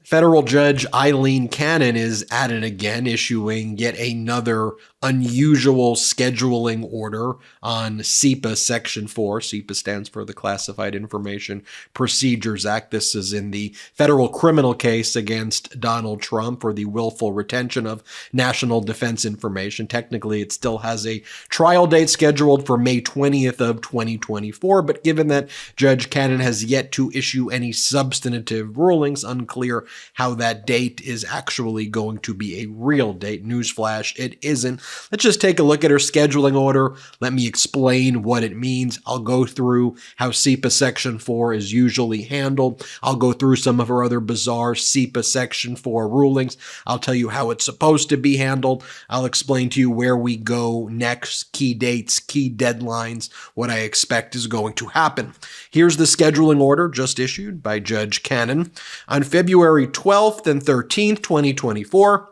Federal Judge Aileen Cannon is at it again, issuing yet another unusual scheduling order on CIPA Section 4. CIPA stands for the Classified Information Procedures Act. This is in the federal criminal case against Donald Trump for the willful retention of national defense information. Technically, it still has a trial date scheduled for May 20th of 2024, but given that Judge Cannon has yet to issue any substantive rulings, unclear how that date is actually going to be a real date. Newsflash, it isn't. Let's just take a look at her scheduling order. Let me explain what it means. I'll go through how CIPA Section 4 is usually handled. I'll go through some of her other bizarre CIPA Section 4 rulings. I'll tell you how it's supposed to be handled. I'll explain to you where we go next, key dates, key deadlines, what I expect is going to happen. Here's the scheduling order just issued by Judge Cannon. On February 12th and 13th, 2024,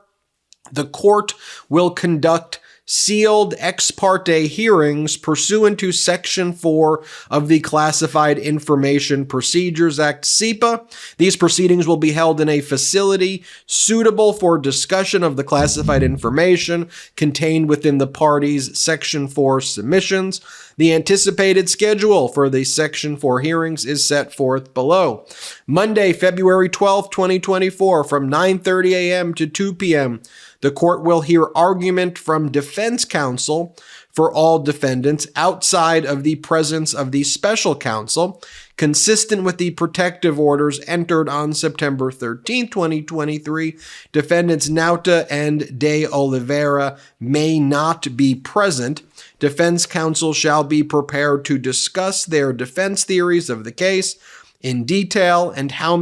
the court will conduct sealed ex parte hearings pursuant to Section 4 of the Classified Information Procedures Act, CIPA. These proceedings will be held in a facility suitable for discussion of the classified information contained within the parties' Section 4 submissions. The anticipated schedule for the Section 4 hearings is set forth below. Monday, February 12, 2024, from 9:30 a.m. to 2 p.m., the court will hear argument from defense counsel for all defendants outside of the presence of the special counsel, consistent with the protective orders entered on September 13, 2023. Defendants Nauta and De Oliveira may not be present. Defense counsel shall be prepared to discuss their defense theories of the case in detail and how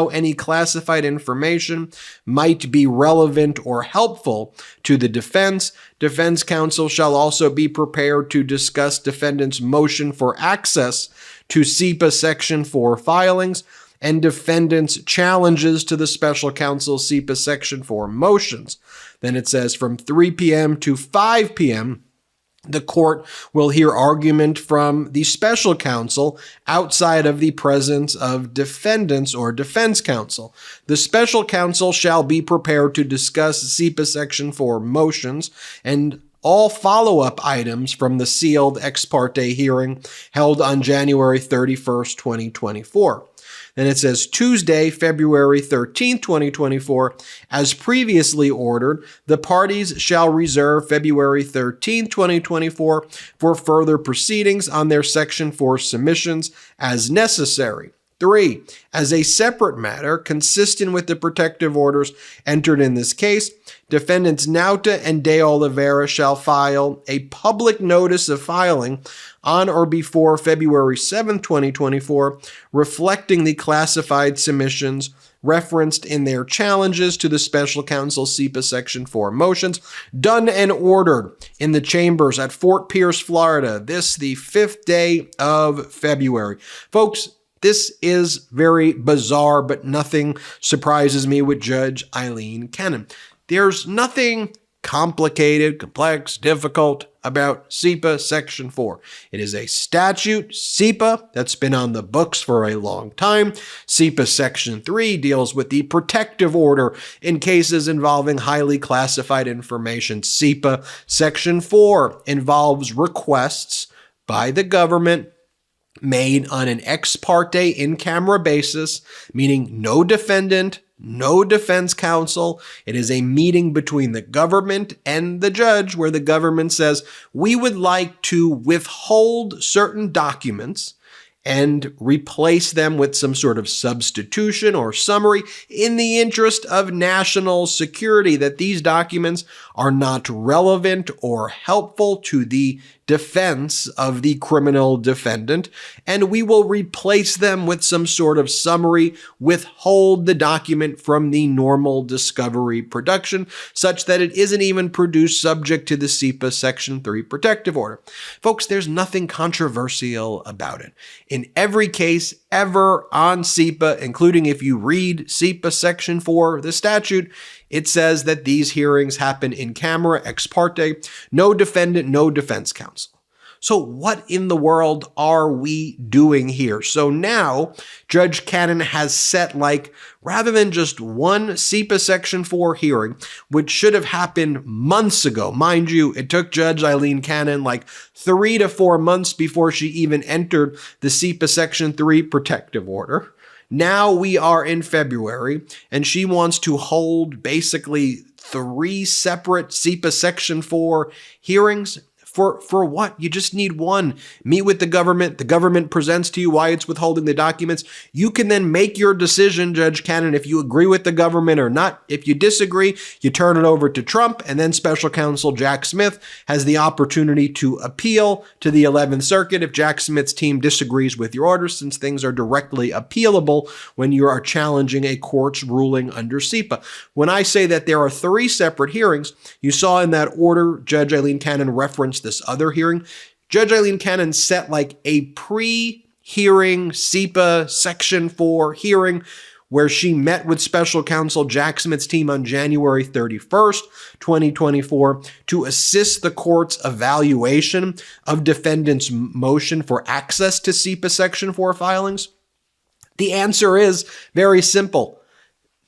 any classified information might be relevant or helpful to the defense. Defense counsel shall also be prepared to discuss defendant's motion for access to CIPA Section 4 filings and defendant's challenges to the special counsel's CIPA Section 4 motions. Then it says from 3 p.m. to 5 p.m., the court will hear argument from the special counsel outside of the presence of defendants or defense counsel. The special counsel shall be prepared to discuss CIPA Section 4 motions and all follow-up items from the sealed ex parte hearing held on January 31st, 2024. Then it says Tuesday, February 13, 2024, as previously ordered, the parties shall reserve February 13, 2024 for further proceedings on their Section 4 submissions as necessary. 3. As a separate matter, consistent with the protective orders entered in this case, defendants Nauta and De Oliveira shall file a public notice of filing on or before February 7, 2024, reflecting the classified submissions referenced in their challenges to the special counsel CIPA Section 4 motions, done and ordered in the chambers at Fort Pierce, Florida, this the 5th day of February. Folks, this is very bizarre, but nothing surprises me with Judge Aileen Cannon. There's nothing complicated, complex, difficult about CIPA Section 4. It is a statute, CIPA, that's been on the books for a long time. CIPA Section 3 deals with the protective order in cases involving highly classified information. CIPA Section 4 involves requests by the government made on an ex parte in-camera basis, meaning no defendant, no defense counsel. It is a meeting between the government and the judge where the government says, we would like to withhold certain documents and replace them with some sort of substitution or summary in the interest of national security, that these documents are not relevant or helpful to the defense of the criminal defendant, and we will replace them with some sort of summary, withhold the document from the normal discovery production, such that it isn't even produced subject to the CIPA Section 3 protective order. Folks, there's nothing controversial about it. In every case ever on CIPA, including if you read CIPA Section 4, the statute, it says that these hearings happen in camera, ex parte, no defendant, no defense counsel. So what in the world are we doing here? So now Judge Cannon has set, rather than just one CIPA Section 4 hearing, which should have happened months ago. Mind you, it took Judge Aileen Cannon 3 to 4 months before she even entered the CIPA Section 3 protective order. Now we are in February, and she wants to hold basically 3 separate CIPA Section 4 hearings. For what? You just need one. Meet with the government presents to you why it's withholding the documents. You can then make your decision, Judge Cannon, if you agree with the government or not. If you disagree, you turn it over to Trump, and then Special Counsel Jack Smith has the opportunity to appeal to the 11th Circuit if Jack Smith's team disagrees with your order, since things are directly appealable when you are challenging a court's ruling under CIPA. When I say that there are 3 separate hearings, you saw in that order Judge Aileen Cannon referenced this other hearing. Judge Aileen Cannon set a pre-hearing CIPA Section 4 hearing where she met with Special Counsel Jack Smith's team on January 31st, 2024, to assist the court's evaluation of defendants' motion for access to CIPA Section 4 filings. The answer is very simple.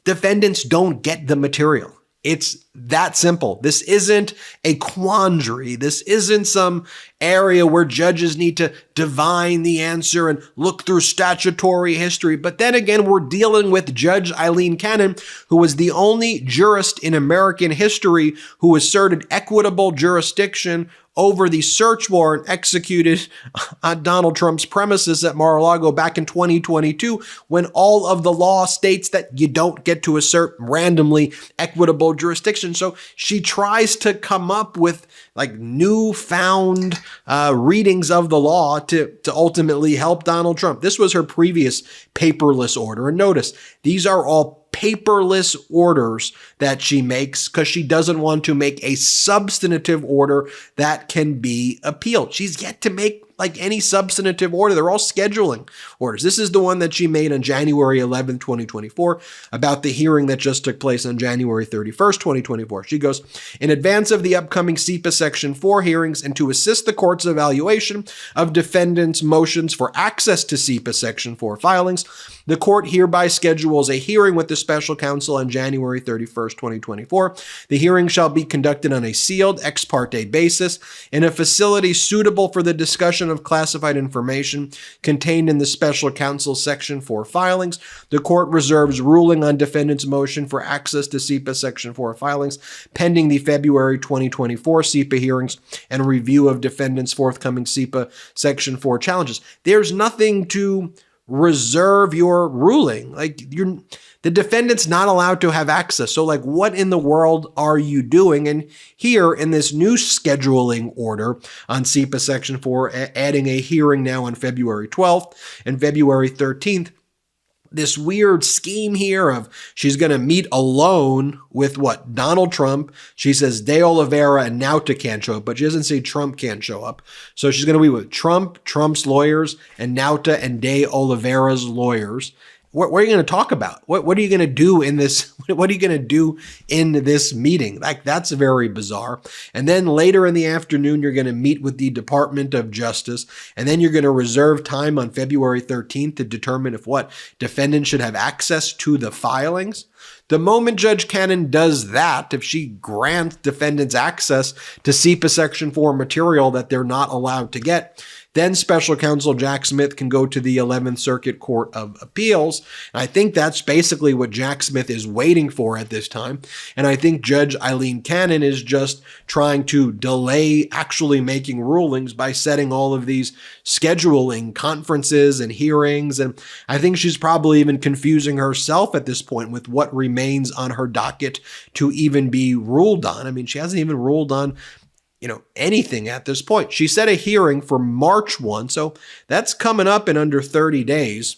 Defendants don't get the material. It's that simple. This isn't a quandary. This isn't some area where judges need to divine the answer and look through statutory history. But then again, we're dealing with Judge Aileen Cannon, who was the only jurist in American history who asserted equitable jurisdiction over the search warrant executed on Donald Trump's premises at Mar-a-Lago back in 2022, when all of the law states that you don't get to assert randomly equitable jurisdiction. So she tries to come up with newfound readings of the law to ultimately help Donald Trump. This was her previous paperless order. And notice, these are all paperless orders that she makes because she doesn't want to make a substantive order that can be appealed. She's yet to make any substantive order. They're all scheduling orders. This is the one that she made on January 11th, 2024, about the hearing that just took place on January 31st, 2024. She goes, in advance of the upcoming CIPA Section 4 hearings and to assist the court's evaluation of defendants' motions for access to CIPA Section 4 filings, the court hereby schedules a hearing with the special counsel on January 31st, 2024. The hearing shall be conducted on a sealed ex parte basis in a facility suitable for the discussion of classified information contained in the special counsel Section 4 filings. The court reserves ruling on defendant's motion for access to CIPA Section 4 filings pending the February 2024 CIPA hearings and review of defendant's forthcoming CIPA Section 4 challenges. There's nothing to reserve your ruling. The defendant's not allowed to have access. So what in the world are you doing? And here in this new scheduling order on CIPA Section 4, adding a hearing now on February 12th and February 13th, this weird scheme here of she's going to meet alone with Donald Trump. She says De Oliveira and Nauta can't show up, but she doesn't say Trump can't show up. So she's going to be with Trump, Trump's lawyers, and Nauta and De Oliveira's lawyers. What are you going to talk about? What are you going to do in this? What are you going to do in this meeting? That's very bizarre. And then later in the afternoon, you're going to meet with the Department of Justice, and then you're going to reserve time on February 13th to determine if defendants should have access to the filings. The moment Judge Cannon does that, if she grants defendants access to CIPA Section 4 material that they're not allowed to get, then Special Counsel Jack Smith can go to the 11th Circuit Court of Appeals. And I think that's basically what Jack Smith is waiting for at this time. And I think Judge Aileen Cannon is just trying to delay actually making rulings by setting all of these scheduling conferences and hearings. And I think she's probably even confusing herself at this point with what remains on her docket to even be ruled on. I mean, she hasn't even ruled on anything at this point. She set a hearing for March 1, so that's coming up in under 30 days,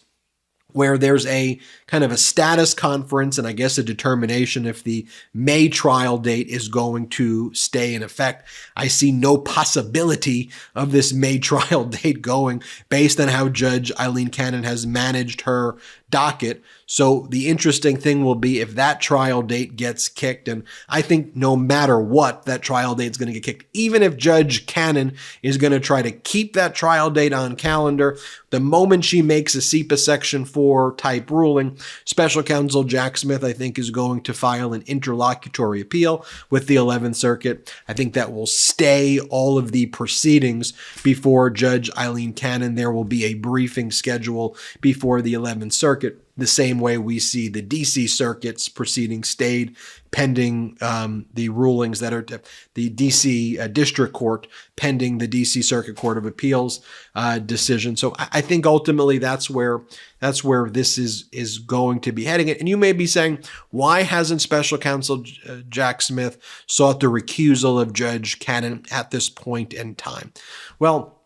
where there's a kind of a status conference and I guess a determination if the May trial date is going to stay in effect. I see no possibility of this May trial date going based on how Judge Aileen Cannon has managed her docket. So the interesting thing will be if that trial date gets kicked, and I think no matter what, that trial date is going to get kicked. Even if Judge Cannon is going to try to keep that trial date on calendar, the moment she makes a CIPA Section 4 type ruling, Special Counsel Jack Smith, I think, is going to file an interlocutory appeal with the 11th Circuit. I think that will stay all of the proceedings before Judge Aileen Cannon. There will be a briefing schedule before the 11th Circuit, the same way we see the DC Circuit's proceedings stayed pending the rulings that are the DC District Court pending the DC Circuit Court of Appeals decision. So I think ultimately that's where this is going to be heading. And you may be saying, why hasn't Special Counsel Jack Smith sought the recusal of Judge Cannon at this point in time? Well,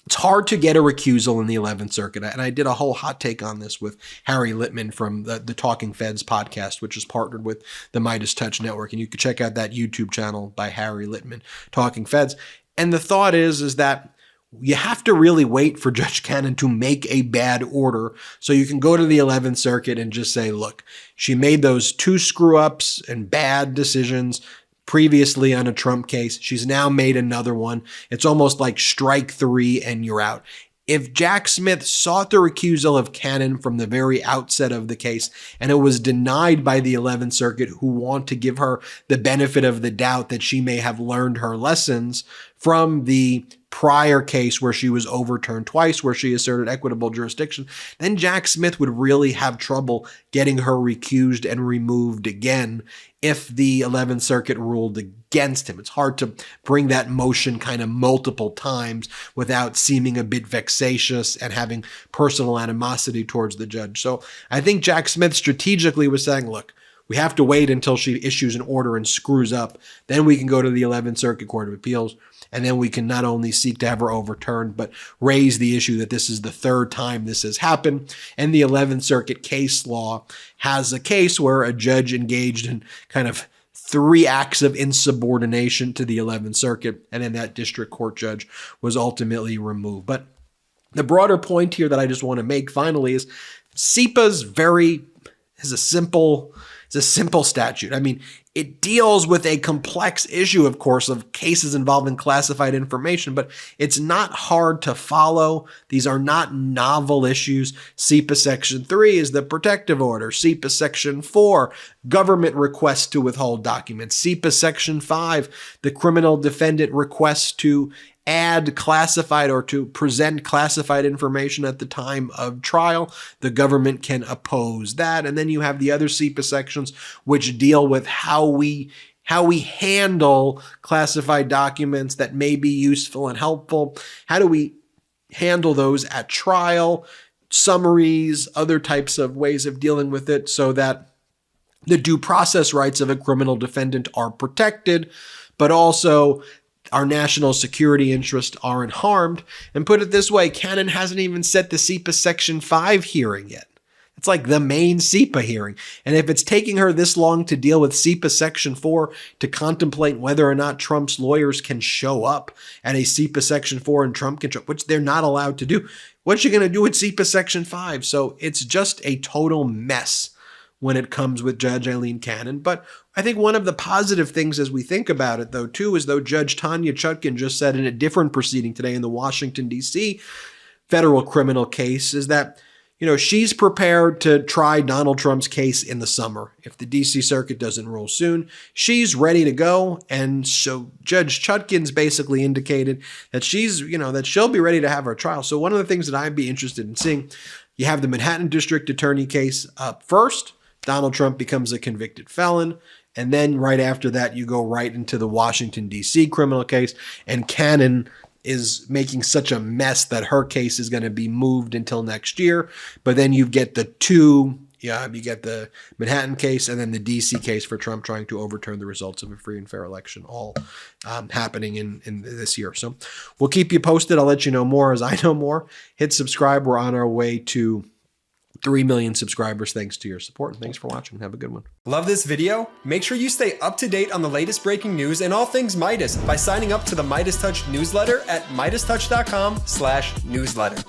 it's hard to get a recusal in the 11th Circuit, and I did a whole hot take on this with Harry Littman from the Talking Feds podcast, which is partnered with the MeidasTouch Network, and you can check out that YouTube channel by Harry Littman, Talking Feds. And the thought is that you have to really wait for Judge Cannon to make a bad order, so you can go to the 11th Circuit and just say, look, she made those 2 screw-ups and bad decisions previously on a Trump case. She's now made another one. It's almost like strike 3 and you're out. If Jack Smith sought the recusal of Cannon from the very outset of the case, and it was denied by the 11th Circuit, who want to give her the benefit of the doubt that she may have learned her lessons from the prior case where she was overturned twice, where she asserted equitable jurisdiction, then Jack Smith would really have trouble getting her recused and removed again if the 11th Circuit ruled against him. It's hard to bring that motion kind of multiple times without seeming a bit vexatious and having personal animosity towards the judge. So I think Jack Smith strategically was saying, look, we have to wait until she issues an order and screws up. Then we can go to the 11th Circuit Court of Appeals, and then we can not only seek to have her overturned, but raise the issue that this is the 3rd time this has happened. And the 11th Circuit case law has a case where a judge engaged in kind of 3 acts of insubordination to the 11th Circuit, and then that district court judge was ultimately removed. But the broader point here that I just want to make finally is CIPA is a simple statute. I mean, it deals with a complex issue, of course, of cases involving classified information, but it's not hard to follow. These are not novel issues. CIPA Section 3 is the protective order. CIPA Section 4, government requests to withhold documents. CIPA Section 5, the criminal defendant requests to add classified or to present classified information at the time of trial. The government can oppose that. And then you have the other CIPA sections which deal with how we handle classified documents that may be useful and helpful. How do we handle those at trial, summaries, other types of ways of dealing with it so that the due process rights of a criminal defendant are protected, but also our national security interests aren't harmed. And put it this way, Cannon hasn't even set the CIPA Section 5 hearing yet. It's like the main CIPA hearing. And if it's taking her this long to deal with CIPA Section 4 to contemplate whether or not Trump's lawyers can show up at a CIPA Section 4 and Trump can show up, which they're not allowed to do, what's she going to do with CIPA Section 5? So it's just a total mess when it comes with Judge Aileen Cannon. But I think one of the positive things as we think about it, though, too, is though Judge Tanya Chutkan just said in a different proceeding today in the Washington, D.C. federal criminal case, is that, she's prepared to try Donald Trump's case in the summer. If the D.C. Circuit doesn't rule soon, she's ready to go. And so Judge Chutkan's basically indicated that that she'll be ready to have her trial. So one of the things that I'd be interested in seeing, you have the Manhattan District Attorney case up first. Donald Trump becomes a convicted felon. And then right after that, you go right into the Washington, D.C. criminal case. And Cannon is making such a mess that her case is going to be moved until next year. But then you get you get the Manhattan case and then the D.C. case for Trump trying to overturn the results of a free and fair election, all happening in this year. So we'll keep you posted. I'll let you know more as I know more. Hit subscribe. We're on our way to 3 million subscribers thanks to your support. And thanks for watching. Have a good one. Love this video? Make sure you stay up to date on the latest breaking news and all things Meidas by signing up to the MeidasTouch newsletter at MeidasTouch.com/newsletter.